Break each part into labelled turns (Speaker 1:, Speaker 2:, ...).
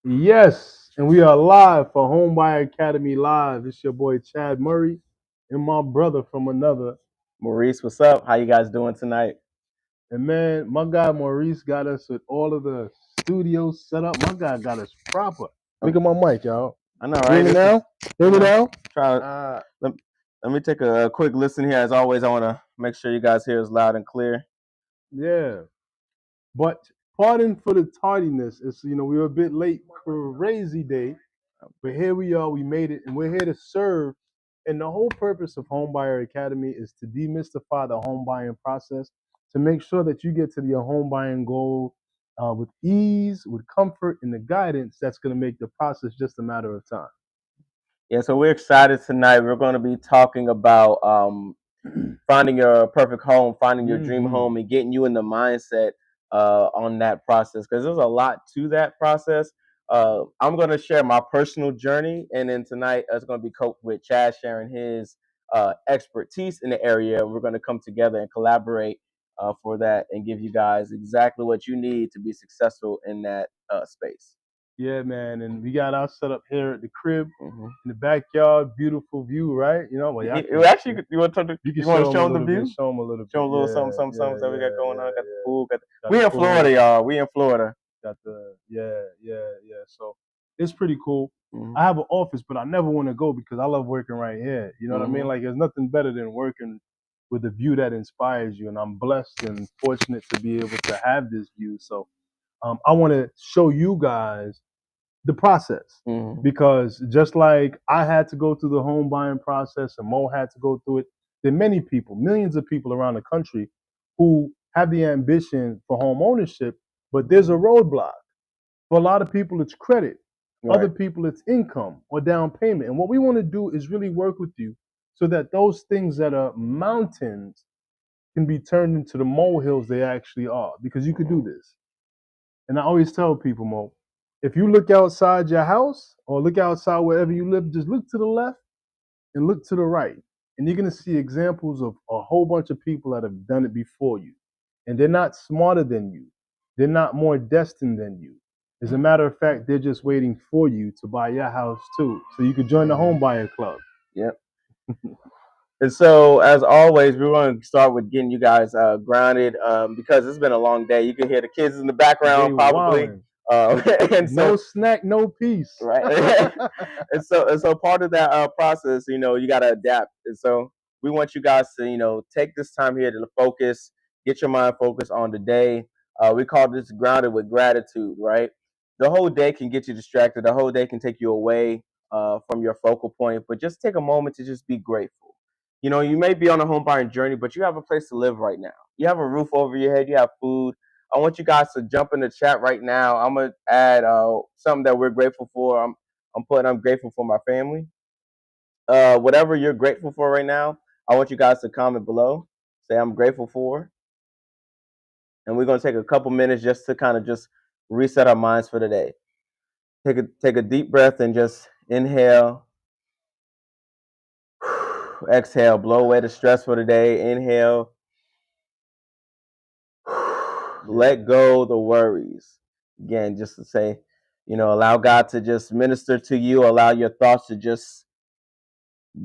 Speaker 1: Yes, and we are live for Homebuyer Academy Live. It's your boy Chad Murray and my brother from another.
Speaker 2: Maurice, what's up? How you guys doing tonight?
Speaker 1: And man, my guy Maurice got us with all of the studios set up. My guy got us proper. Look at my mic, y'all.
Speaker 2: I know,
Speaker 1: Hear
Speaker 2: right?
Speaker 1: me now? Hear me now?
Speaker 2: Try.
Speaker 1: Uh,
Speaker 2: Let, let me take a quick listen here. As always, I want to make sure you guys hear us loud and clear.
Speaker 1: yeah. But pardon for the tardiness. It's we were a bit late. Crazy day. But here we are, we made it, and we're here to serve. And the whole purpose of Homebuyer Academy is to demystify the home buying process, to make sure that you get to your home buying goal with ease, with comfort, and the guidance that's going to make the process just a matter of time.
Speaker 2: Yeah, so we're excited tonight. We're going to be talking about finding your perfect home, finding your dream
Speaker 1: Mm-hmm.
Speaker 2: home, and getting you in the mindset on that process because there's a lot to that process. I'm going to share my personal journey, and then tonight it's going to be coached with Chad sharing his expertise in the area. We're going to come together and collaborate for that and give you guys exactly what you need to be successful in that space.
Speaker 1: Yeah, man, and we got our setup here at the crib
Speaker 2: Mm-hmm.
Speaker 1: in the backyard. Beautiful view, right? Well, y'all
Speaker 2: You
Speaker 1: can't see.
Speaker 2: actually, you want to
Speaker 1: You can
Speaker 2: show them the view?
Speaker 1: show them a little
Speaker 2: Show
Speaker 1: bit.
Speaker 2: them a little something,
Speaker 1: Yeah,
Speaker 2: something, something,
Speaker 1: yeah,
Speaker 2: that we got
Speaker 1: yeah,
Speaker 2: going on.
Speaker 1: yeah,
Speaker 2: Got the
Speaker 1: yeah.
Speaker 2: pool.
Speaker 1: Got
Speaker 2: We
Speaker 1: the
Speaker 2: in Florida,
Speaker 1: pool.
Speaker 2: y'all. We in Florida.
Speaker 1: Got the yeah. So it's pretty cool.
Speaker 2: Mm-hmm.
Speaker 1: I have an office, but I never want to go because I love working right here. You know what I mean?
Speaker 2: Mm-hmm.
Speaker 1: Like there's nothing better than working with a view that inspires you, and I'm blessed and fortunate to be able to have this view. So I want to show you guys the process
Speaker 2: Mm-hmm.
Speaker 1: because just like I had to go through the home buying process and Mo had to go through it, there are many people, millions of people around the country who have the ambition for home ownership, but there's a roadblock. For a lot of people, it's credit. Other
Speaker 2: Right.
Speaker 1: people, it's income or down payment. And what we want to do is really work with you so that those things that are mountains can be turned into the molehills they actually are because you could do this. And I always tell people, Mo, if you look outside your house or look outside wherever you live, just look to the left and look to the right. And you're going to see examples of a whole bunch of people that have done it before you. And they're not smarter than you, they're not more destined than you. As a matter of fact, they're just waiting for you to buy your house too. So you could join the home buyer club.
Speaker 2: Yep. And so, as always, we're going to start with getting you guys grounded because it's been a long day. You can hear the kids in the
Speaker 1: They
Speaker 2: background probably,
Speaker 1: wildin'.
Speaker 2: and
Speaker 1: No
Speaker 2: so
Speaker 1: snack, no peace.
Speaker 2: right. And so part of that process, you got to adapt. And so we want you guys to take this time here to focus, get your mind focused on the day. We call this grounded with gratitude, right? The whole day can get you distracted. The whole day can take you away from your focal point, but just take a moment to just be grateful. You may be on a home buying journey, but you have a place to live right now. You have a roof over your head. You have food. I want you guys to jump in the chat right now. I'm gonna add something that we're grateful for. I'm grateful for my family. Whatever you're grateful for right now, I want you guys to comment below. Say I'm grateful for, and we're gonna take a couple minutes just to kind of just reset our minds for the day. Take a deep breath and just inhale, exhale, blow away the stress for the day. Inhale, let go the worries. Again, just to say, allow God to just minister to you, allow your thoughts to just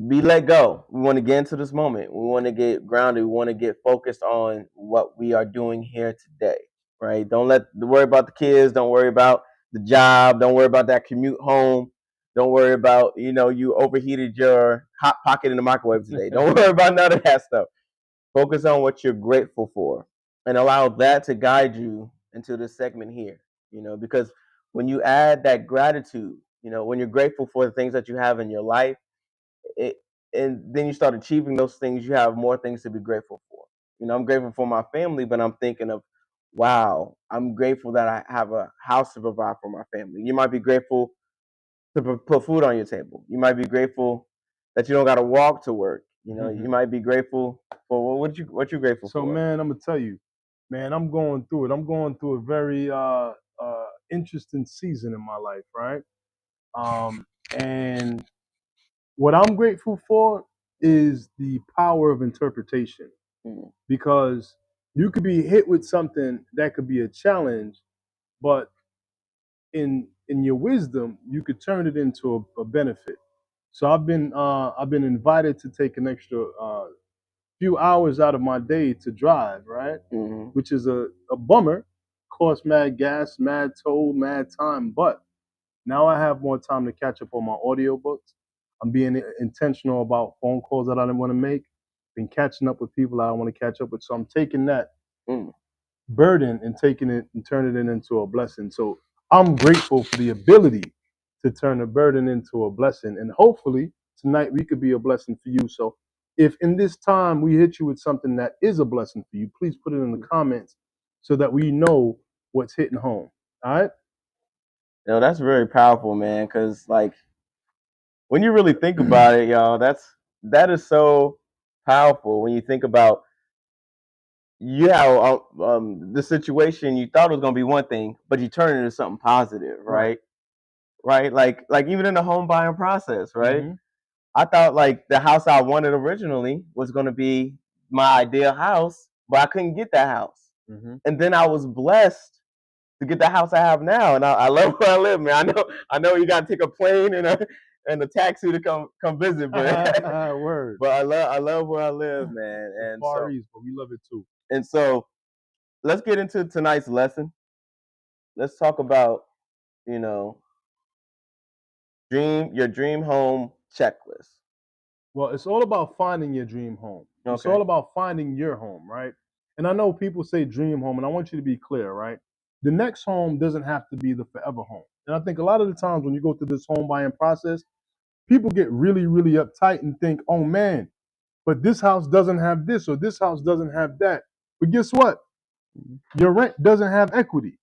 Speaker 2: be let go. We want to get into this moment. We want to get grounded. We want to get focused on what we are doing here today, right? Don't worry about the kids. Don't worry about the job. Don't worry about that commute home. Don't worry about, you overheated your hot pocket in the microwave today. Don't worry about none of that stuff. Focus on what you're grateful for and allow that to guide you into this segment here, because when you add that gratitude, when you're grateful for the things that you have in your life, it, and then you start achieving those things, you have more things to be grateful for. I'm grateful for my family, but I'm thinking of, wow, I'm grateful that I have a house to provide for my family. You might be grateful to put food on your table. You might be grateful that you don't got to walk to work. You might be grateful for what you grateful
Speaker 1: So
Speaker 2: for.
Speaker 1: man, I'm gonna tell you, man, I'm going through it. I'm going through a very interesting season in my life, right? And what I'm grateful for is the power of interpretation
Speaker 2: Mm-hmm.
Speaker 1: because you could be hit with something that could be a challenge, but in in your wisdom, you could turn it into a benefit. So I've been invited to take an extra few hours out of my day to drive, right?
Speaker 2: Mm-hmm.
Speaker 1: Which is a bummer. Cost mad gas, mad toll, mad time. But now I have more time to catch up on my audiobooks. I'm being intentional about phone calls that I didn't want to make. Been catching up with people I want to catch up with. So I'm taking that
Speaker 2: Mm.
Speaker 1: burden and taking it and turning it into a blessing. So I'm grateful for the ability to turn a burden into a blessing. And hopefully tonight we could be a blessing for you. So if in this time we hit you with something that is a blessing for you, please put it in the comments so that we know what's hitting home. All right.
Speaker 2: You know, that's very powerful, man. Because like when you really think about it, y'all, that is so powerful. When you think about the situation you thought was gonna be one thing, but you turn it into something positive,
Speaker 1: Right.
Speaker 2: right? Right? Like even in the home buying process, right?
Speaker 1: Mm-hmm.
Speaker 2: I thought like the house I wanted originally was gonna be my ideal house, but I couldn't get that house.
Speaker 1: Mm-hmm.
Speaker 2: And then I was blessed to get the house I have now, and I love where I live, man. I know you got to take a plane and a taxi to come visit, but
Speaker 1: Word.
Speaker 2: but I love where I live, man.
Speaker 1: The
Speaker 2: And
Speaker 1: Far
Speaker 2: so
Speaker 1: East, but we love it too.
Speaker 2: and so let's get into tonight's lesson. Let's talk about you know your dream home checklist.
Speaker 1: Well, it's all about finding your dream home. It's
Speaker 2: Okay.
Speaker 1: all about finding your home, right? And I know people say dream home, and I want you to be clear, right? The next home doesn't have to be the forever home. And I think a lot of the times when you go through this home buying process, people get really, really uptight and think, oh man, but this house doesn't have this or this house doesn't have that. But guess what? Your rent doesn't have equity.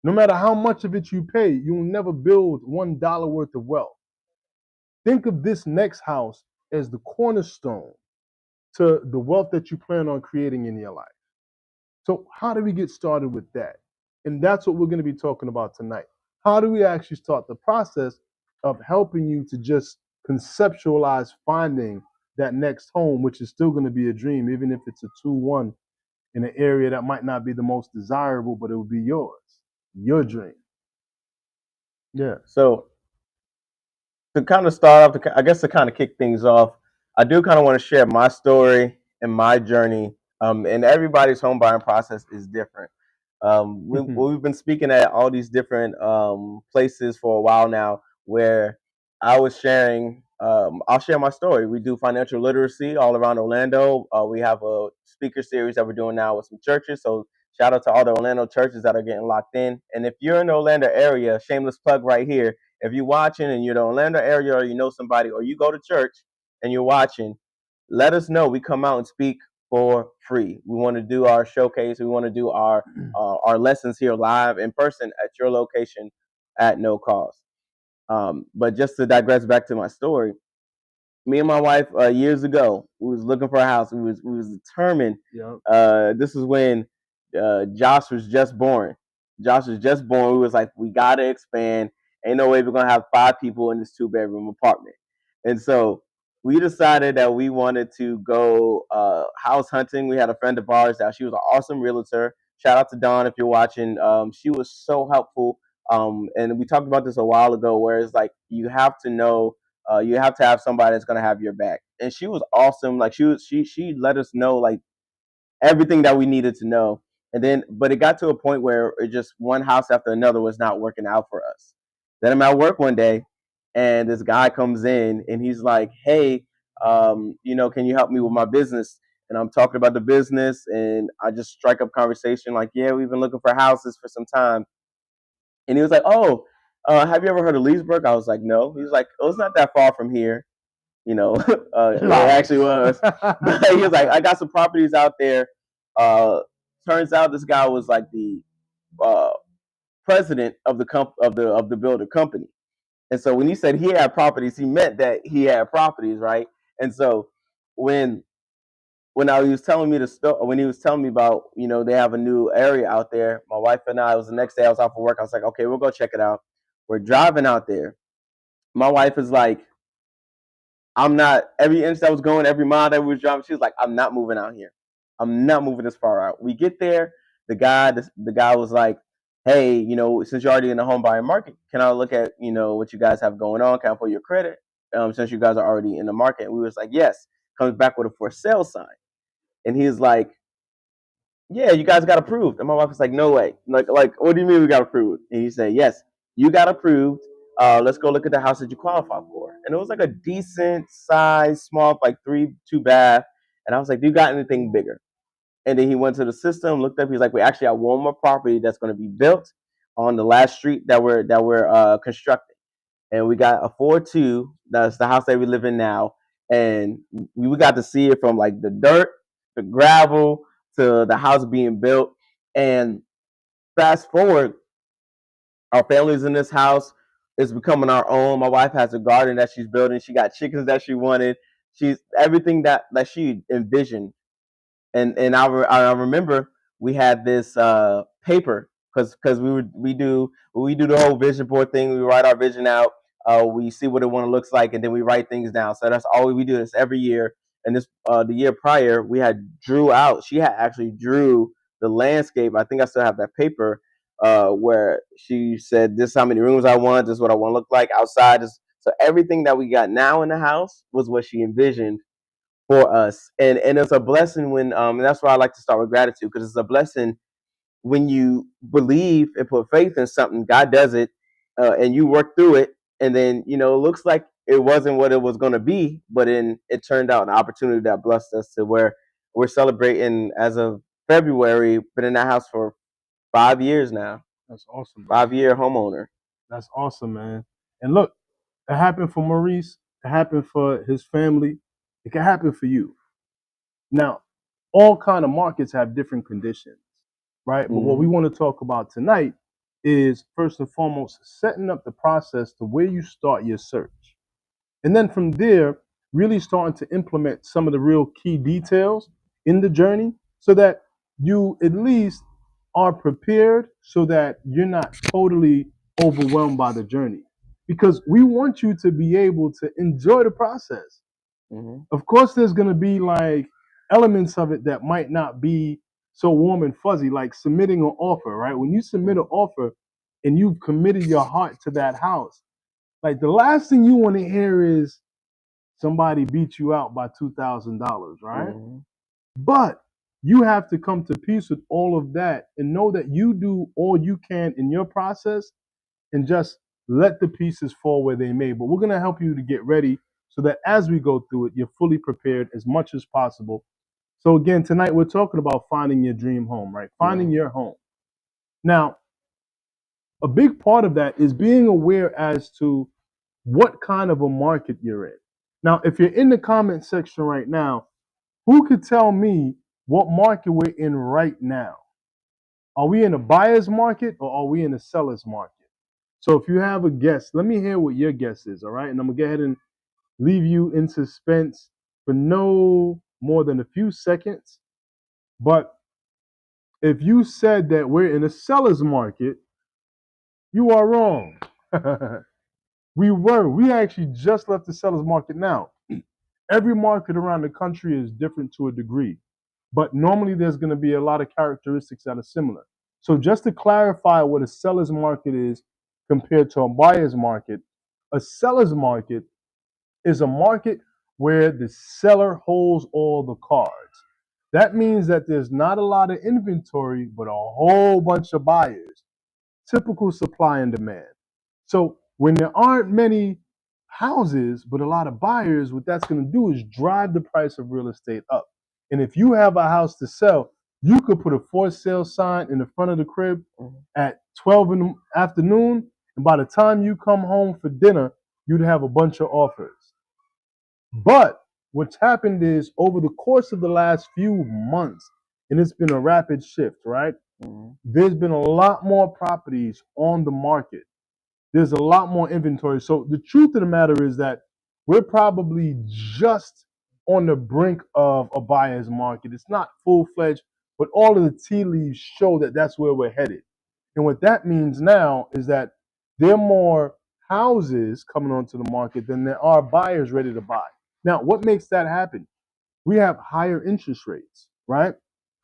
Speaker 1: No matter how much of it you pay, you'll never build $1 worth of wealth. Think of this next house as the cornerstone to the wealth that you plan on creating in your life. So, how do we get started with that? And that's what we're going to be talking about tonight. How do we actually start the process of helping you to just conceptualize finding that next home, which is still going to be a dream, even if it's a 2-1 in an area that might not be the most desirable, but it will be yours, your dream. Yeah.
Speaker 2: So to kind of start off, I guess to kind of kick things off, I do kind of want to share my story and my journey. And everybody's home buying process is different. We've been speaking at all these different places for a while now, where I was sharing. I'll share my story. We do financial literacy all around Orlando. We have a speaker series that we're doing now with some churches. So shout out to all the Orlando churches that are getting locked in. And if you're in the Orlando area, shameless plug right here. If you're watching and you're in the Orlando area, or you know somebody, or you go to church and you're watching, let us know. We come out and speak for free. We want to do our showcase. We want to do our lessons here live in person at your location at no cost. But just to digress back to my story, me and my wife years ago, we was looking for a house. We was determined.
Speaker 1: Yep.
Speaker 2: This is when Josh was just born. Josh was just born. We was like, we gotta expand. Ain't no way we're gonna have 5 people in this 2 bedroom apartment. And so we decided that we wanted to go house hunting. We had a friend of ours that she was an awesome realtor. Shout out to Dawn if you're watching. She was so helpful. And we talked about this a while ago, where it's like you have to have somebody that's gonna have your back. And she was awesome. Like she let us know like everything that we needed to know. And then, but it got to a point where it just one house after another was not working out for us. Then I'm at work one day, and this guy comes in, and he's like, "Hey, can you help me with my business?" And I'm talking about the business, and I just strike up conversation like, "Yeah, we've been looking for houses for some time." And he was like, "Oh, have you ever heard of Leesburg?" I was like, "No." He was like, "Oh, it's not that far from here." It actually was. But he was like, "I got some properties out there." Turns out this guy was like the uh, president of the builder company. And so when he said he had properties, he meant that he had properties, right? And so when he was telling me when he was telling me about, they have a new area out there, my wife and I, it was the next day I was off of work. I was like, okay, we'll go check it out. We're driving out there. My wife is like, I'm not, every inch that was going, every mile that we was driving, she was like, I'm not moving out here. I'm not moving this far out. We get there. The guy was like, hey, since you're already in the home buying market, can I look at, what you guys have going on? Can I pull your credit? Since you guys are already in the market. And we was like, yes. Comes back with a for sale sign. And he's like, yeah, you guys got approved. And my wife was like, no way. Like, what do you mean we got approved? And he said, yes, you got approved. Let's go look at the house that you qualify for. And it was like a decent size, small, like 2 bath. And I was like, do you got anything bigger? And then he went to the system, looked up. He's like, we actually have one more property that's going to be built on the last street that we're constructing, and we got a 4-2. That's the house that we live in now, and we got to see it from like the dirt, the gravel, to the house being built. And fast forward, our family's in this house. It's becoming our own. My wife has a garden that she's building. She got chickens that she wanted. She's everything that she envisioned. And I remember we had this paper, because we do the whole vision board thing. We write our vision out. We see what it want to looks like, and then we write things down. So that's all we do. This every year. And this the year prior, we had drew out. She had actually drew the landscape. I think I still have that paper, where she said, "This is how many rooms I want. This is what I want to look like outside." So everything that we got now in the house was what she envisioned for us. And it's a blessing when and that's why I like to start with gratitude, because it's a blessing when you believe and put faith in something. God does it, and you work through it, and then it looks like it wasn't what it was going to be, but then it turned out an opportunity that blessed us to where we're celebrating as of February. Been in that house for 5 years now.
Speaker 1: That's awesome, bro.
Speaker 2: 5 year homeowner.
Speaker 1: That's awesome, man. And look, it happened for Maurice. It happened for his family. It can happen for you. Now, all kind of markets have different conditions, right? But what we
Speaker 2: Mm-hmm.
Speaker 1: want to talk about tonight is first and foremost setting up the process to where you start your search. And then from there, really starting to implement some of the real key details in the journey so that you at least are prepared so that you're not totally overwhelmed by the journey. Because we want you to be able to enjoy the process.
Speaker 2: Mm-hmm.
Speaker 1: Of course, there's going to be like elements of it that might not be so warm and fuzzy, like submitting an offer, right? When you submit an offer and you've committed your heart to that house, like the last thing you want to hear is somebody beat you out by $2,000, right?
Speaker 2: Mm-hmm.
Speaker 1: But you have to come to peace with all of that and know that you do all you can in your process and just let the pieces fall where they may. But we're going to help you to get ready so that as we go through it, you're fully prepared as much as possible. So, again, tonight we're talking about finding your dream home, right? Finding
Speaker 2: Mm-hmm.
Speaker 1: your home. Now, a big part of that is being aware as to what kind of a market you're in. Now, if you're in the comment section right now, who could tell me what market we're in right now? Are we in a buyer's market or are we in a seller's market? So if you have a guess, let me hear what your guess is, all right? And I'm going to go ahead and leave you in suspense for no more than a few seconds. But if you said that we're in a seller's market, you are wrong. We actually just left the seller's market now. Every market around the country is different to a degree, but normally there's going to be a lot of characteristics that are similar. So just to clarify what a seller's market is compared to a buyer's market, a seller's market is a market where the seller holds all the cards. That means that there's not a lot of inventory, but a whole bunch of buyers. Typical supply and demand. So when there aren't many houses, but a lot of buyers, what that's going to do is drive the price of real estate up. And if you have a house to sell, you could put a for sale sign in the front of the crib at 12 in the afternoon. And by the time you come home for dinner, you'd have a bunch of offers. But what's happened is over the course of the last few months, and it's been a rapid shift, right?
Speaker 2: Mm-hmm.
Speaker 1: There's been a lot more properties on the market. There's a lot more inventory. So the truth of the matter is that we're probably just on the brink of a buyer's market. It's not full fledged, but all of the tea leaves show that that's where we're headed. And what that means now is that there are more houses coming onto the market than there are buyers ready to buy. Now, what makes that happen? We have higher interest rates, right?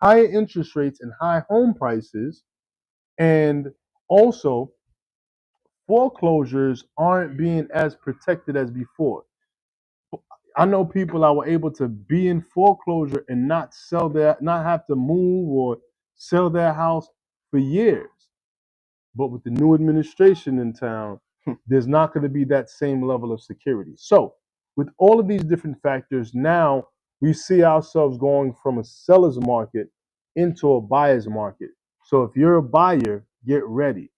Speaker 1: Higher interest rates and high home prices, and Also, foreclosures aren't being as protected as before. I know people that were able to be in foreclosure and not have to move or sell their house for years. But with the new administration in town, there's not going to be that same level of security. So, with all of these different factors, now we see ourselves going from a seller's market into a buyer's market. So, if you're a buyer, get ready.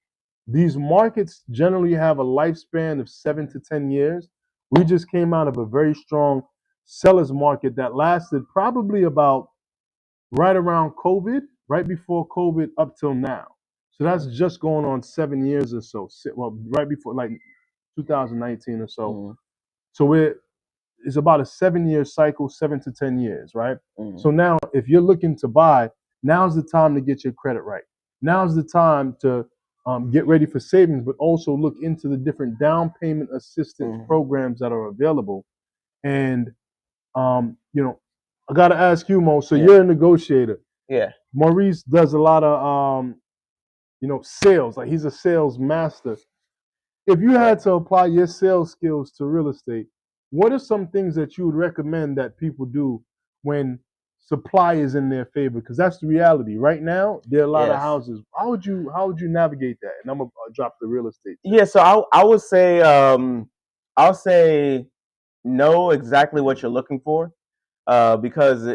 Speaker 1: These markets generally have a lifespan of 7 to 10 years. We just came out of a very strong seller's market that lasted probably about right around COVID, right before COVID up till now. So that's just going on 7 years or so. Well, right before like 2019 or so.
Speaker 2: Mhm.
Speaker 1: So it's about a 7 year cycle, 7 to 10 years, right?
Speaker 2: Mhm.
Speaker 1: So now if you're looking to buy, now's the time to get your credit right. Now's the time to get ready for savings, but also look into the different down payment assistance programs that are available. And I gotta ask you, Mo. So
Speaker 2: Yeah.
Speaker 1: you're a negotiator.
Speaker 2: Yeah.
Speaker 1: Maurice does a lot of sales. Like he's a sales master. If you had to apply your sales skills to real estate, what are some things that you would recommend that people do when supply is in their favor? Because that's the reality. Right now, there are a lot of
Speaker 2: Yes.
Speaker 1: houses. How would you navigate that? And I'm gonna drop the real estate.
Speaker 2: Yeah. So I would say I'll say know exactly what you're looking for. Because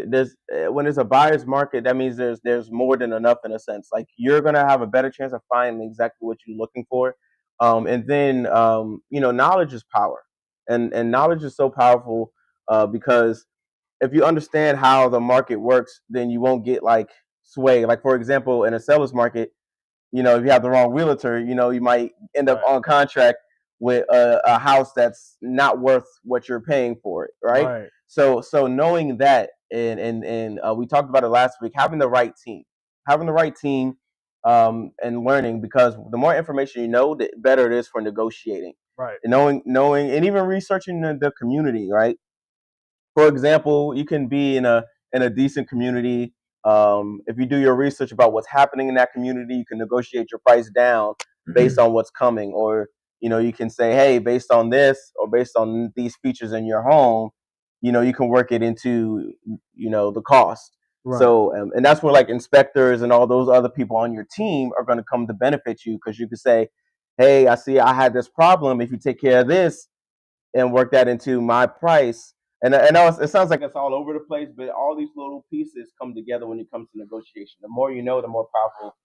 Speaker 2: when it's a buyer's market, that means there's more than enough in a sense. Like you're gonna have a better chance of finding exactly what you're looking for, and then knowledge is power, and knowledge is so powerful because if you understand how the market works, then you won't get like sway. Like for example, in a seller's market, if you have the wrong realtor, you might end up on contract with a house that's not worth what you're paying for it, right?
Speaker 1: Right.
Speaker 2: So knowing that, and we talked about it last week, having the right team, and learning, because the more information you know, the better it is for negotiating.
Speaker 1: Right.
Speaker 2: And knowing, and even researching the community, right? For example, you can be in a decent community. If you do your research about what's happening in that community, you can negotiate your price down based on what's coming, or you can say, hey, based on this or based on these features in your home, you can work it into the cost.
Speaker 1: Right.
Speaker 2: So and that's where like inspectors and all those other people on your team are going to come to benefit you, because you could say, hey, I see I had this problem. If you take care of this and work that into my price. And I know it sounds like it's all over the place, but all these little pieces come together when it comes to negotiation. The more you know, the more powerful,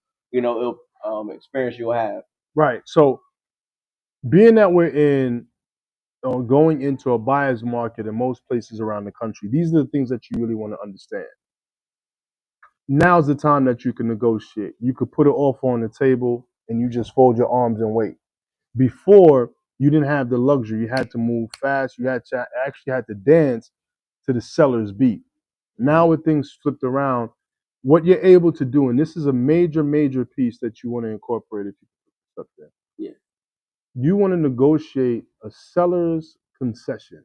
Speaker 2: experience you'll have.
Speaker 1: Right. So being that we're in going into a buyer's market in most places around the country, these are the things that you really want to understand. Now's the time that you can negotiate. You could put an offer on the table and you just fold your arms and wait. Before, you didn't have the luxury. You had to move fast. You actually had to dance to the seller's beat. Now with things flipped around, what you're able to do, and this is a major, major piece that you want to incorporate if you put stuff there.
Speaker 2: Yeah.
Speaker 1: You want to negotiate a seller's concession.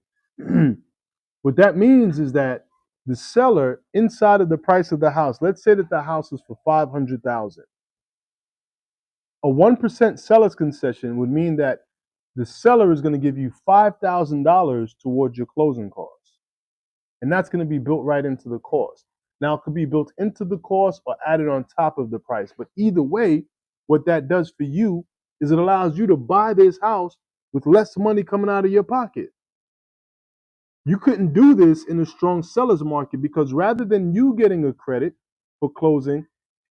Speaker 1: What that means is that the seller, inside of the price of the house, let's say that the house is for $500,000. A 1% seller's concession would mean that the seller is going to give you $5,000 towards your closing costs. And that's going to be built right into the cost. Now, it could be built into the cost or added on top of the price. But either way, what that does for you is it allows you to buy this house with less money coming out of your pocket. You couldn't do this in a strong seller's market, because rather than you getting a credit for closing,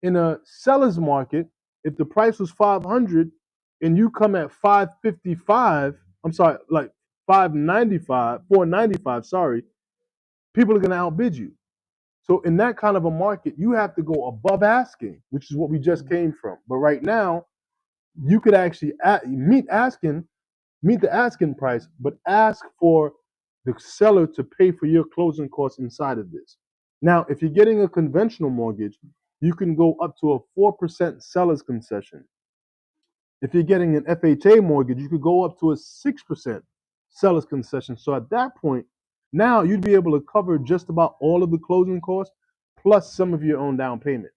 Speaker 1: in a seller's market, if the price was 500 and you come at 555, I'm sorry, like 595, 495, sorry, people are going to outbid you. So in that kind of a market, you have to go above asking, which is what we just came from. But right now, you could actually meet the asking price, but ask for the seller to pay for your closing costs inside of this. Now, if you're getting a conventional mortgage, you can go up to a 4% seller's concession. If you're getting an FHA mortgage, you could go up to a 6% seller's concession. So at that point, now you'd be able to cover just about all of the closing costs plus some of your own down payment.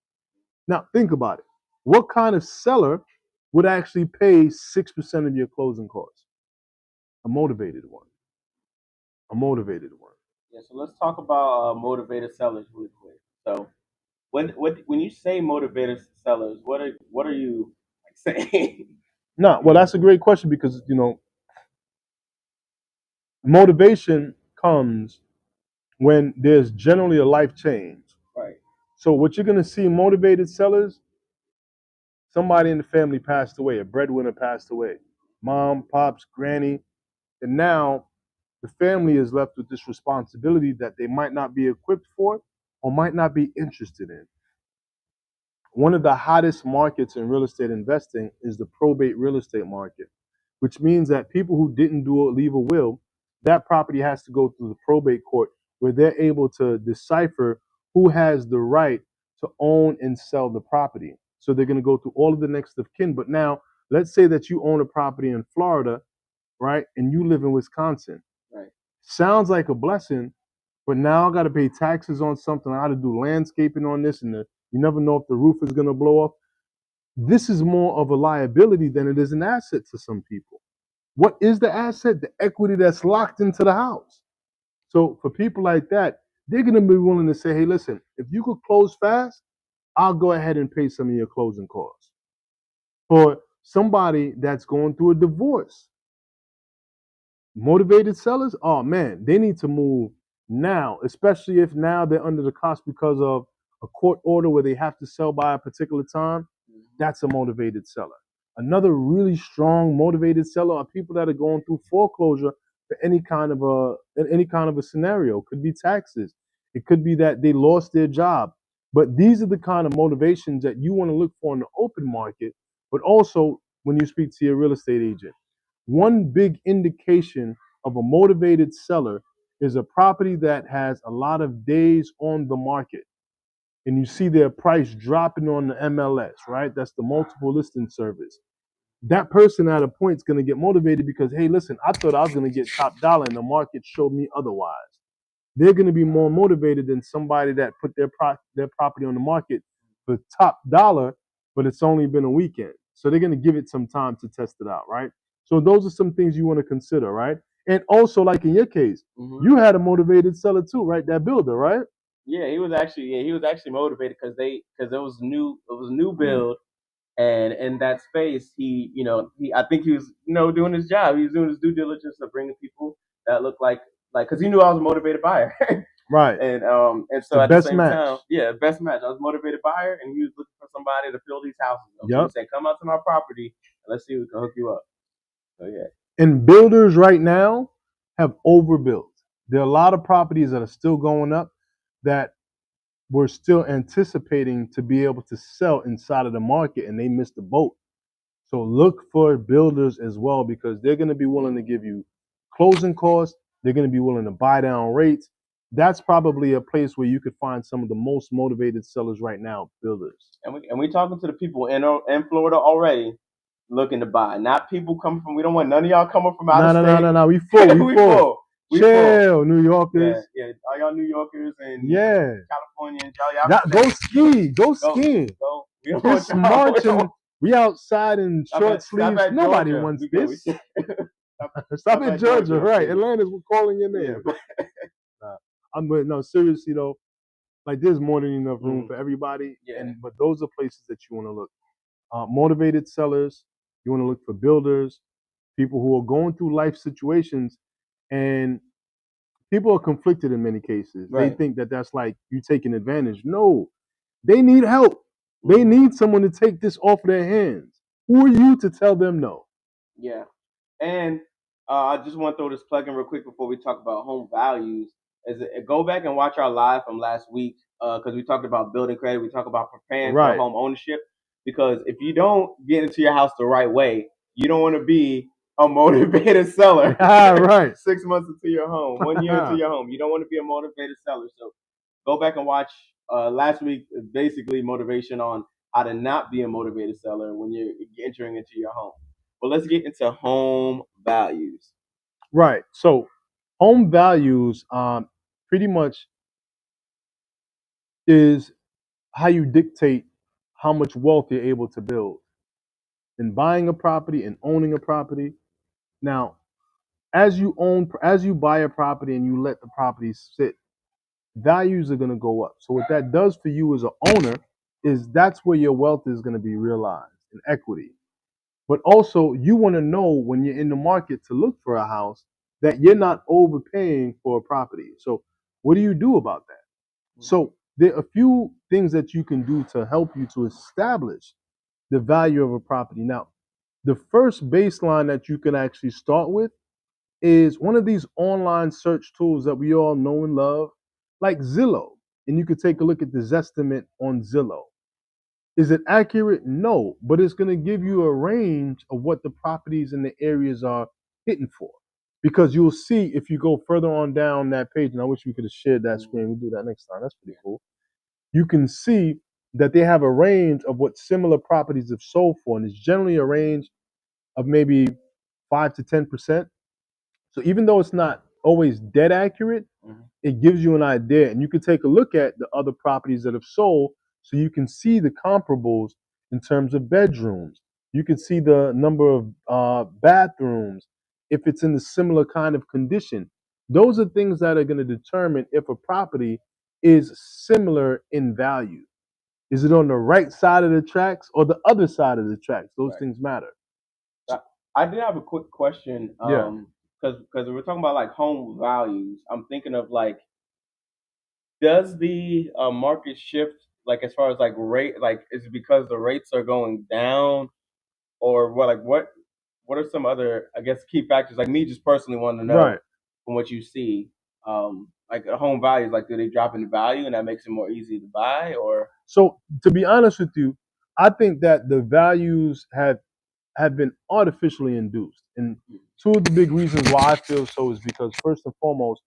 Speaker 1: Now, think about it. What kind of seller would actually pay 6% of your closing costs. A motivated one. A motivated one.
Speaker 2: Yeah, so let's talk about motivated sellers really quick. So when you say motivated sellers, what are you like saying?
Speaker 1: No, well, that's a great question because motivation comes when there's generally a life change.
Speaker 2: Right.
Speaker 1: So what you're gonna see motivated sellers, somebody in the family passed away, a breadwinner passed away, mom, pops, granny, and now the family is left with this responsibility that they might not be equipped for or might not be interested in. One of the hottest markets in real estate investing is the probate real estate market, which means that people who didn't leave a will, that property has to go through the probate court where they're able to decipher who has the right to own and sell the property. So they're going to go through all of the next of kin. But now, let's say that you own a property in Florida, right, and you live in Wisconsin.
Speaker 2: Right.
Speaker 1: Sounds like a blessing, but now I got to pay taxes on something. I got to do landscaping on this, and you never know if the roof is going to blow off. This is more of a liability than it is an asset to some people. What is the asset? The equity that's locked into the house. So for people like that, they're going to be willing to say, hey, listen, if you could close fast, I'll go ahead and pay some of your closing costs. For somebody that's going through a divorce, motivated sellers, oh man, they need to move now, especially if now they're under the cost because of a court order where they have to sell by a particular time. That's a motivated seller. Another really strong motivated seller are people that are going through foreclosure for any kind of a scenario. It could be taxes. It could be that they lost their job. But these are the kind of motivations that you want to look for in the open market, but also when you speak to your real estate agent. One big indication of a motivated seller is a property that has a lot of days on the market and you see their price dropping on the MLS, right? That's the multiple listing service. That person at a point is going to get motivated because, hey, listen, I thought I was going to get top dollar and the market showed me otherwise. They're going to be more motivated than somebody that put their property on the market for top dollar, but it's only been a weekend. So they're going to give it some time to test it out, right? So those are some things you want to consider, right? And also, like in your case, you had a motivated seller too, right? That builder, right?
Speaker 2: Yeah, he was actually motivated because it was new build, and in that space he I think he was doing his job. He was doing his due diligence of bringing people that looked like because he knew I was a motivated buyer.
Speaker 1: Right.
Speaker 2: And so
Speaker 1: The
Speaker 2: at the
Speaker 1: best
Speaker 2: same
Speaker 1: match.
Speaker 2: time, yeah, best match. I was a motivated buyer, and he was looking for somebody to fill these houses up. So he
Speaker 1: Yep.
Speaker 2: said, "Come out to my property, and let's see if we can hook you up." So yeah.
Speaker 1: And builders right now have overbuilt. There are a lot of properties that are still going up that we're still anticipating to be able to sell inside of the market, and they missed the boat. So look for builders as well because they're going to be willing to give you closing costs. They're going to be willing to buy down rates. That's probably a place where you could find some of the most motivated sellers right now, builders.
Speaker 2: And we talking to the people in Florida already looking to buy, not people coming from. We don't want none of y'all coming from out of state.
Speaker 1: No. We full.
Speaker 2: We full. We
Speaker 1: Chill,
Speaker 2: full.
Speaker 1: New Yorkers.
Speaker 2: Yeah. All y'all New Yorkers and
Speaker 1: Yeah.
Speaker 2: Californians, y'all
Speaker 1: Go ski. Go skiing.
Speaker 2: Go. We don't
Speaker 1: This
Speaker 2: want y'all.
Speaker 1: marching. We outside in short sleeves. Nobody
Speaker 2: Georgia.
Speaker 1: wants
Speaker 2: We
Speaker 1: this.
Speaker 2: Stop
Speaker 1: Stop in Georgia, right?
Speaker 2: Yeah.
Speaker 1: Atlanta's calling your name.
Speaker 2: Yeah.
Speaker 1: No, seriously though, like there's more than enough room for everybody.
Speaker 2: Yeah.
Speaker 1: But those are places that you want to look. Motivated sellers. You want to look for builders, people who are going through life situations, and people are conflicted in many cases. Right. They think that that's like you taking advantage. No, they need help. They need someone to take this off their hands. Who are you to tell them no?
Speaker 2: Yeah. And I just want to throw this plug in real quick before we talk about home values. Go back and watch our live from last week because we talked about building credit. We talked about preparing for home ownership. Because if you don't get into your house the right way, you don't want to be a motivated seller.
Speaker 1: Right.
Speaker 2: 6 months into your home, 1 year into your home, you don't want to be a motivated seller. So go back and watch last week. Basically, motivation on how to not be a motivated seller when you're entering into your home. But let's get into home values.
Speaker 1: Right. So home values pretty much is how you dictate how much wealth you're able to build. in buying a property and owning a property. Now, as you buy a property and you let the property sit, values are going to go up. So what that does for you as an owner is that's where your wealth is going to be realized in equity. But also, you want to know when you're in the market to look for a house that you're not overpaying for a property. So, what do you do about that? So, there are a few things that you can do to help you to establish the value of a property. Now, the first baseline that you can actually start with is one of these online search tools that we all know and love, like Zillow. And you could take a look at the Zestimate on Zillow. Is it accurate? No, but it's going to give you a range of what the properties in the areas are hitting for. Because you'll see if you go further on down that page, and I wish we could have shared that screen. We'll do that next time. That's pretty cool. You can see that they have a range of what similar properties have sold for, and it's generally a range of maybe 5 to 10%. So even though it's not always dead accurate, it gives you an idea. And you can take a look at the other properties that have sold so you can see the comparables in terms of bedrooms. You can see the number of bathrooms, if it's in a similar kind of condition. Those are things that are going to determine if a property is similar in value. Is it on the right side of the tracks or the other side of the tracks? Those things matter.
Speaker 2: I did have a quick question.
Speaker 1: Yeah.
Speaker 2: Because we're talking about like home values. I'm thinking of like, does the market shift like as far as like rate? Like, is it because the rates are going down, or what? Like, what are some other, I guess, key factors? Like me, just personally, want to know
Speaker 1: Right.
Speaker 2: from what you see, like home values. Like, do they drop in value, and that makes it more easy to buy, or?
Speaker 1: So to be honest with you, I think that the values have been artificially induced. And two of the big reasons why I feel so is because first and foremost,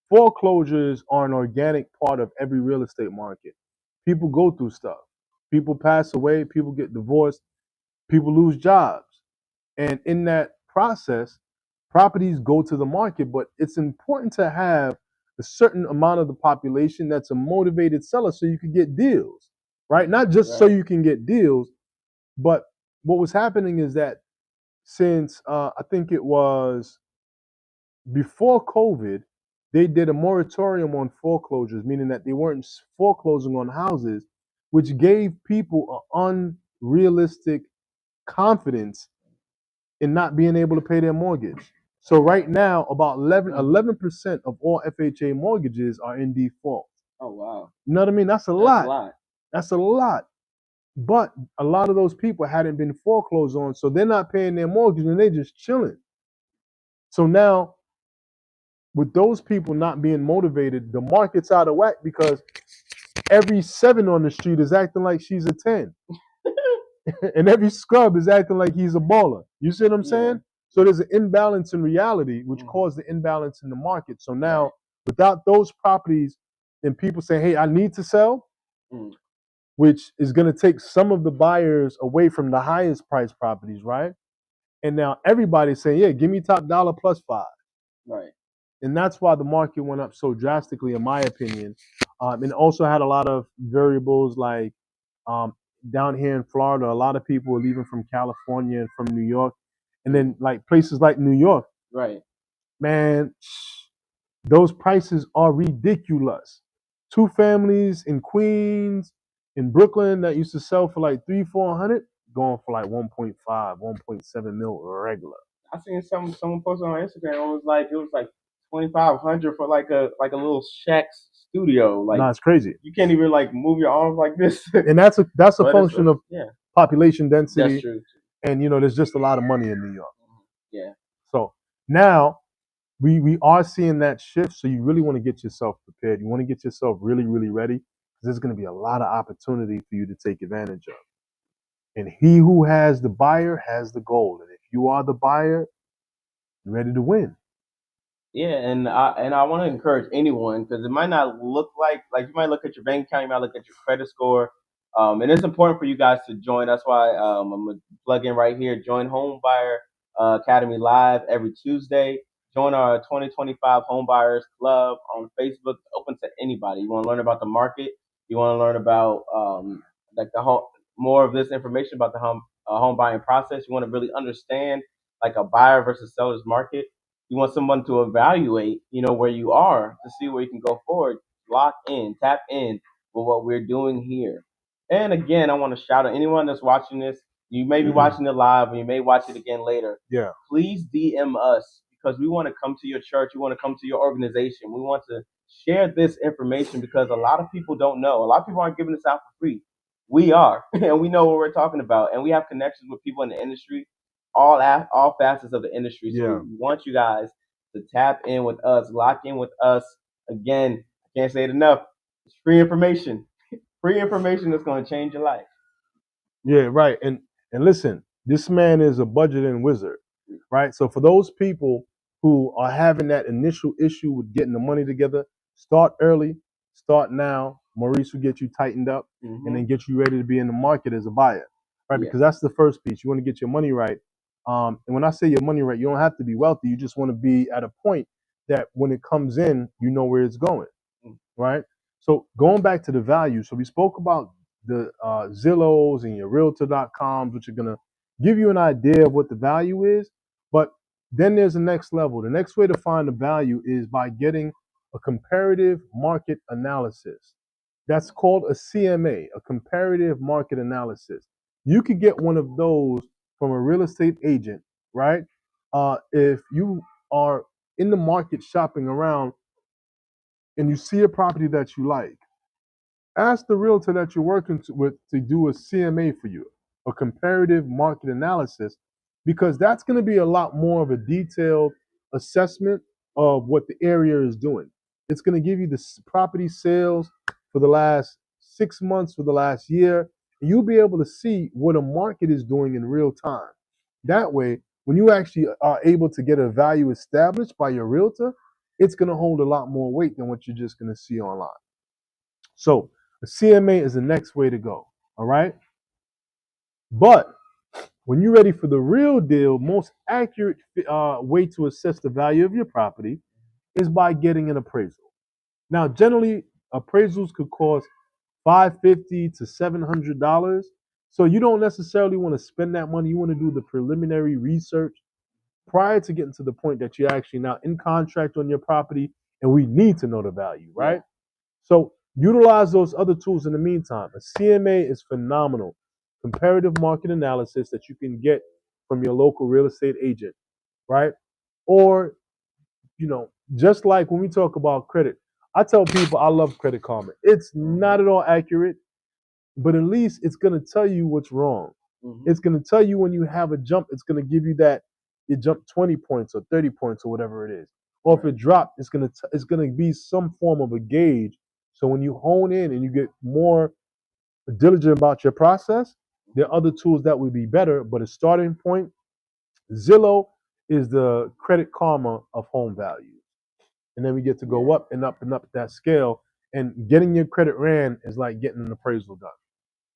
Speaker 1: foreclosures are an organic part of every real estate market. People go through stuff. People pass away, people get divorced, people lose jobs. And in that process, properties go to the market, but it's important to have a certain amount of the population that's a motivated seller so you can get deals, right? Not just so you can get deals, but what was happening is that since I think it was before COVID, they did a moratorium on foreclosures, meaning that they weren't foreclosing on houses, which gave people an unrealistic confidence in not being able to pay their mortgage. So right now, about 11% of all FHA mortgages are in default.
Speaker 2: Oh wow!
Speaker 1: You know what I mean? That's a
Speaker 2: That's a
Speaker 1: lot.
Speaker 2: lot.
Speaker 1: That's a lot. But a lot of those people hadn't been foreclosed on, so they're not paying their mortgage and they're just chilling. So now, with those people not being motivated, the market's out of whack because every 7 on the street is acting like she's a 10. And every scrub is acting like he's a baller. You see what I'm saying? So there's an imbalance in reality, which caused the imbalance in the market. So now, without those properties and people saying, hey, I need to sell, which is going to take some of the buyers away from the highest price properties, right? And now everybody's saying, yeah, give me top dollar plus 5.
Speaker 2: Right.
Speaker 1: And that's why the market went up so drastically, in my opinion. And also had a lot of variables like down here in Florida, a lot of people were leaving from California and from New York. And then like places like New York,
Speaker 2: Right.
Speaker 1: man, those prices are ridiculous. 2 families in Queens, in Brooklyn that used to sell for like 300-400, going for like 1.5, 1.7 mil regular.
Speaker 2: I seen someone posted on Instagram. It was like 2,500 for like a little shack studio. Like,
Speaker 1: nah, it's crazy.
Speaker 2: You can't even like move your arms like this.
Speaker 1: And that's a function of population density.
Speaker 2: That's true.
Speaker 1: And there's just a lot of money in New York.
Speaker 2: Yeah.
Speaker 1: So now we are seeing that shift. So you really want to get yourself prepared. You want to get yourself really, really ready because there's going to be a lot of opportunity for you to take advantage of. And he who has the buyer has the gold. And if you are the buyer, you're ready to win.
Speaker 2: Yeah, and I want to encourage anyone because it might not look like you might look at your bank account, you might look at your credit score, and it's important for you guys to join. That's why I'm gonna plug in right here. Join Home Buyer Academy live every Tuesday. Join our 2025 Home Buyers Club on Facebook. It's open to anybody. You want to learn about the market? You want to learn about like the home, more of this information about the home buying process. You want to really understand like a buyer versus seller's market. You want someone to evaluate, where you are to see where you can go forward. Lock in, tap in with what we're doing here. And again, I want to shout out anyone that's watching this. You may be watching it live, and you may watch it again later.
Speaker 1: Yeah.
Speaker 2: Please DM us because we want to come to your church. We want to come to your organization. We want to share this information because a lot of people don't know. A lot of people aren't giving this out for free. We are, and we know what we're talking about, and we have connections with people in the industry, all facets of the industry. So we want you guys to tap in with us, lock in with us. Again, I can't say it enough. It's free information. Free information that's going to change your life.
Speaker 1: Yeah, right. And listen, this man is a budgeting wizard, right? So for those people who are having that initial issue with getting the money together, start early, start now. Maurice will get you tightened up and then get you ready to be in the market as a buyer, right? Because that's the first piece. You want to get your money right. And when I say your money right, you don't have to be wealthy. You just want to be at a point that when it comes in, you know where it's going, right? So going back to the value, so we spoke about the Zillows and your Realtor.coms, which are gonna give you an idea of what the value is. But then there's the next level. The next way to find the value is by getting a comparative market analysis. That's called a CMA, a comparative market analysis. You could get one of those from a real estate agent, right? If you are in the market shopping around and you see a property that you like, ask the realtor that you're working with to do a CMA for you, a comparative market analysis, because that's going to be a lot more of a detailed assessment of what the area is doing. It's going to give you the property sales for the last 6 months, for the last year, and you'll be able to see what a market is doing in real time. That way, when you actually are able to get a value established by your realtor, it's going to hold a lot more weight than what you're just going to see online. So the CMA is the next way to go. All right. But when you're ready for the real deal, most accurate way to assess the value of your property is by getting an appraisal. Now, generally, appraisals could cost $550 to $700. So you don't necessarily want to spend that money. You want to do the preliminary research prior to getting to the point that you're actually now in contract on your property, and we need to know the value, right? Yeah. So utilize those other tools in the meantime. A CMA is phenomenal. Comparative market analysis that you can get from your local real estate agent, right? Or, just like when we talk about credit, I tell people I love Credit Karma. It's not at all accurate, but at least it's going to tell you what's wrong. It's going to tell you when you have a jump, it's going to give you that it jumped 20 points or 30 points or whatever it is. Or if it dropped, it's going to be some form of a gauge. So when you hone in and you get more diligent about your process, there are other tools that would be better. But a starting point, Zillow is the Credit Karma of home values. And then we get to go up and up and up that scale. And getting your credit ran is like getting an appraisal done.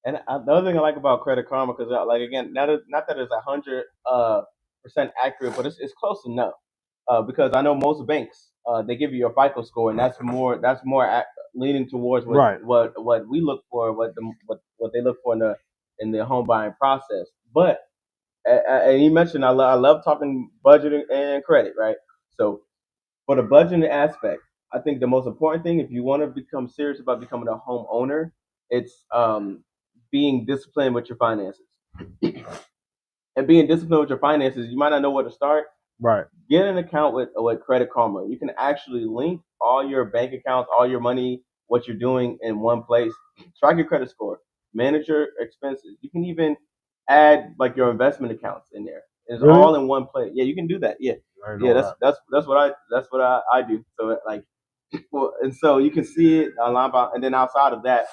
Speaker 2: And the other thing I like about Credit Karma, because like again, not that it's 100% accurate, but it's close enough. Because I know most banks they give you your FICO score, and that's more leaning towards what we look for, what they look for in the home buying process. But and you mentioned I love talking budgeting and credit, right? So for the budgeting aspect, I think the most important thing, if you want to become serious about becoming a homeowner, it's being disciplined with your finances. And being disciplined with your finances, you might not know where to start.
Speaker 1: Right.
Speaker 2: Get an account with Credit Karma. You can actually link all your bank accounts, all your money, what you're doing in one place. Track your credit score, manage your expenses. You can even add like your investment accounts in there. It's all in one place. Yeah, you can do that. Yeah, that's what I do. So like, well, and so you can see it online. And then outside of that,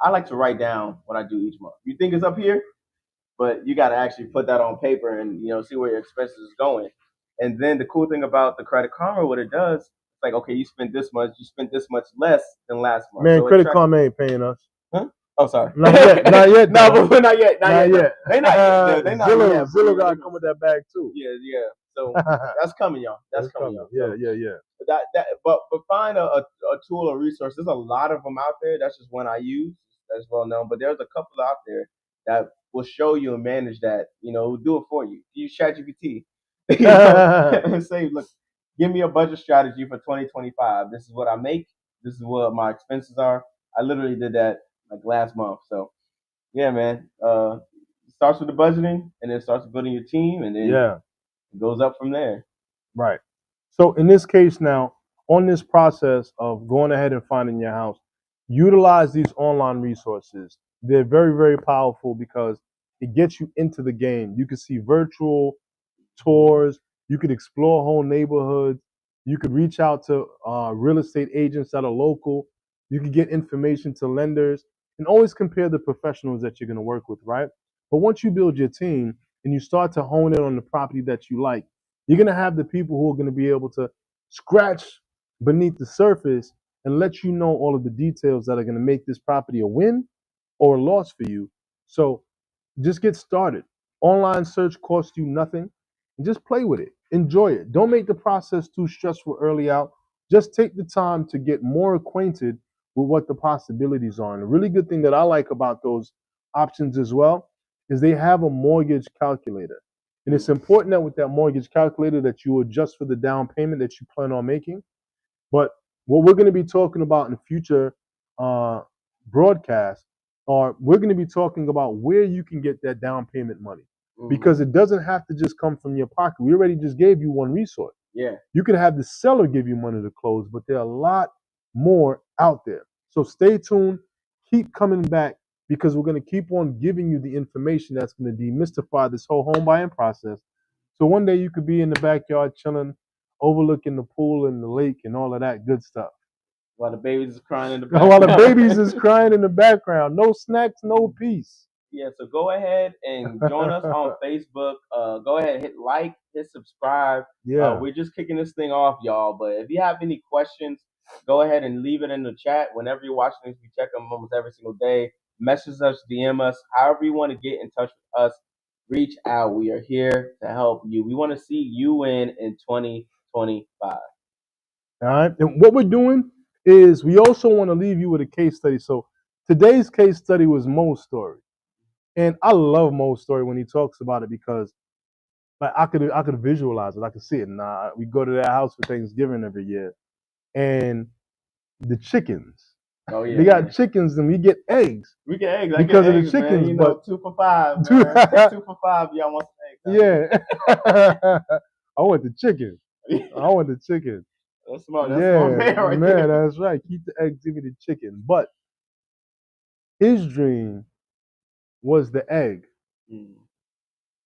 Speaker 2: I like to write down what I do each month. You think it's up here, but you got to actually put that on paper and see where your expenses is going. And then the cool thing about the Credit Karma, what it does, it's like, okay, you spent this much, you spent this much less than last month.
Speaker 1: Man, so Credit Karma ain't paying us.
Speaker 2: Huh? Oh, sorry.
Speaker 1: Not yet. Not yet.
Speaker 2: No, but not yet. Not yet. They not yet. They not
Speaker 1: Zillow,
Speaker 2: yet.
Speaker 1: Zillow got to come with that bag too.
Speaker 2: Yeah. So that's coming, y'all. That's coming, y'all.
Speaker 1: Yeah.
Speaker 2: But find a tool or resource. There's a lot of them out there. That's just one I use. That's well known. But there's a couple out there that will show you and manage that. Will do it for you. Use ChatGPT. And say, look, give me a budget strategy for 2025. This is what I make. This is what my expenses are. I literally did that like last month. So yeah, man. It starts with the budgeting, and then starts building your team, and then it goes up from there.
Speaker 1: Right. So in this case now, on this process of going ahead and finding your house, utilize these online resources. They're very, very powerful because it gets you into the game. You can see virtual tours. You could explore whole neighborhoods. You could reach out to real estate agents that are local. You could get information to lenders and always compare the professionals that you're going to work with, right? But once you build your team and you start to hone in on the property that you like, you're going to have the people who are going to be able to scratch beneath the surface and let you know all of the details that are going to make this property a win or a loss for you. So just get started. Online search costs you nothing. And just play with it. Enjoy it. Don't make the process too stressful early out. Just take the time to get more acquainted with what the possibilities are. And a really good thing that I like about those options as well is they have a mortgage calculator. And it's important that with that mortgage calculator that you adjust for the down payment that you plan on making. But what we're going to be talking about in future uh, broadcasts are we're going to be talking about where you can get that down payment money because it doesn't have to just come from your pocket. We already just gave you one resource.
Speaker 2: Yeah.
Speaker 1: You could have the seller give you money to close, but there are a lot more out there. So stay tuned. Keep coming back because we're going to keep on giving you the information that's going to demystify this whole home buying process. So one day you could be in the backyard chilling, overlooking the pool and the lake and all of that good stuff.
Speaker 2: While the babies is crying in the background.
Speaker 1: While the babies is crying in the background. No snacks, no peace.
Speaker 2: Yeah, so go ahead and join us on Facebook. Go ahead and hit like, hit subscribe.
Speaker 1: Yeah.
Speaker 2: We're just kicking this thing off, y'all. But if you have any questions, go ahead and leave it in the chat. Whenever you're watching this, we check them almost every single day. Message us, DM us, however you want to get in touch with us. Reach out. We are here to help you. We want to see you win in 2025.
Speaker 1: All right. And what we're doing is we also want to leave you with a case study. So today's case study was Mo's story. And I love Mo's story when he talks about it because like I could visualize it. I could see it. And we go to their house for Thanksgiving every year. And the chickens.
Speaker 2: Oh yeah.
Speaker 1: They got chickens and we get eggs.
Speaker 2: We get eggs.
Speaker 1: Because
Speaker 2: of
Speaker 1: the chickens,
Speaker 2: man.
Speaker 1: but
Speaker 2: 2 for $5. 2 for $5. Y'all want some
Speaker 1: eggs? Yeah. I want the chicken. I want the chicken.
Speaker 2: That's smart. That's smart man, there.
Speaker 1: That's right. Keep the eggs, give me the chicken. But his dream was the egg. And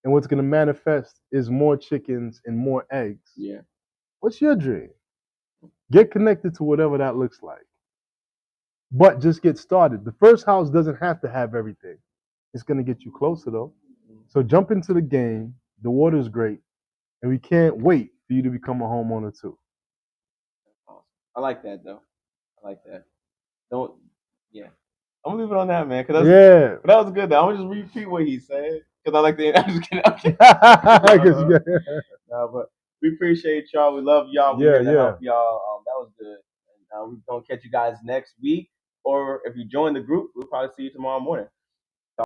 Speaker 1: what's going to manifest is more chickens and more eggs.
Speaker 2: Yeah.
Speaker 1: What's your dream? Get connected to whatever that looks like. But just get started. The first house doesn't have to have everything. It's going to get you closer, though. So jump into the game. The water's great. And we can't wait for you to become a homeowner, too.
Speaker 2: I like that, though. I like that. Yeah. I'm going to leave it on that, man. That was good, though. I'm going to just repeat what he said. Because I like the. I'm just kidding. But we appreciate y'all. We love y'all. We're here to help y'all. That was good. And we're going to catch you guys next week. Or if you join the group, we'll probably see you tomorrow morning.